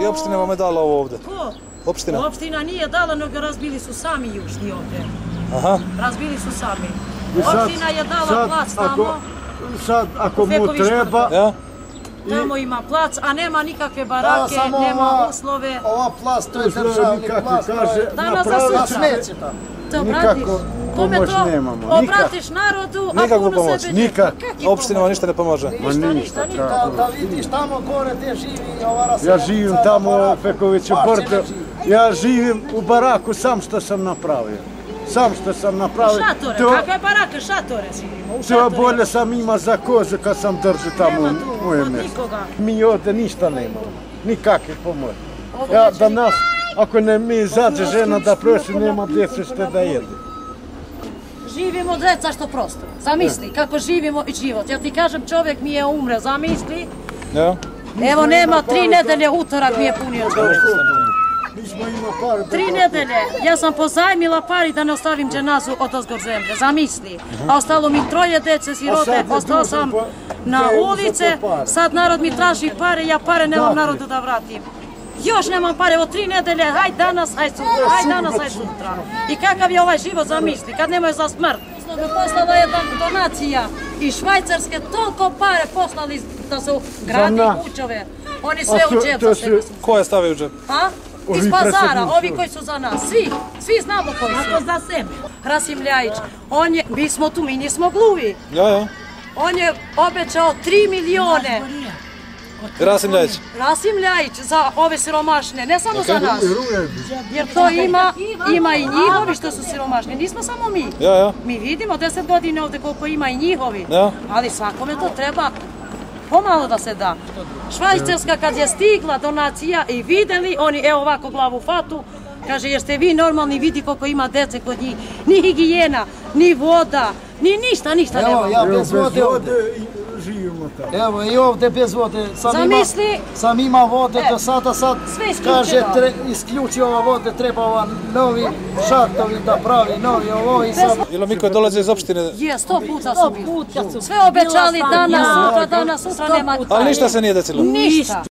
I opština vam je dala ovo ovde. Ko? Opština? Opština nije dala, nego razbili su sami južni ovde. Aha. Razbili su sami. Opština je dala plac tamo. Sad, ako mu treba... Tamo ima plac, a nema nikakve barake, nema uslove. Ova plac, to je državni plac. Danas za smeće tamo. Nikako pomoć nemamo. Obratiš narodu, a nikakvu puno pomoć. sebe Nikak. Opština vam ništa ne pomaže. Ništa. Da vidiš tamo gore gdje živi ova rasija. Ja živim tamo u Pekoviću brdo. Ja živim u baraku sam što sam napravio. Sam što sam napravio. Šatore, kakve barake, šatore živimo. To bolje sam ima za kozu kad sam držao tamo u mojem mjestu. Mi ovdje ništa nemamo. Nikakve pomoći. Ja danas, ako ne mi izađe žena da prosi, nema djece što da jede. Živimo djeca što prosto. Zamisli kako živimo i život. Ja ti kažem, čovjek mi je umre, zamisli. Evo nema 3 nedelje, utorak mi je punio čovjek. 3 nedelje. Ja sam pozajmila pari da ne ostavim dženazu od ozgor zemlje. Zamisli. A ostalo mi 3 djece sirote. Ostao sam na ulice. Sad narod mi traži pare, ja pare nemam narodu da vratim. Još nemam pare, evo 3 nedelje, hajde danas, hajde sutra, hajde danas, hajde sutra. I kakav je ovaj život, zamisli, kad nemaju za smrt. Poslala je donacija iz Švajcarske, toliko pare poslali da su gradi kućove. Oni sve u džep za Ko je stavio u džep? Iz pazara, ovi koji su za nas, svi znamo koji su. Ako za sebe. Rasim Ljajić, mi smo tu, mi nismo gluvi. On je obećao 3 milione. Rasim Ljajić? Rasim Ljajić za ove siromašne, ne samo za nas. Jer to ima i njihovi što su siromašni, nismo samo mi. Mi vidimo 10 godina ovdje koliko ima i njihovi, ali svakome to treba pomalo da se da. Švajcarska kad je stigla donacija i videli, oni evo ovako glavu u fatu, kaže jeste vi normalni, vidi koliko ima dece kod njih, ni higijena, ni voda, ni ništa nema. Evo ja bez vode ovdje živimo tamo. Evo i ovdje bez vode, sam ima vode do sada, sad kaže isključi ova vode, treba ova novi šatovi da pravi, novi ovo i sad... Ili mi koji dolaze iz opštine? Je, 100 puta su bili. Sve obećali danas, sutra nema. Ali ništa se nije desilo? Ništa.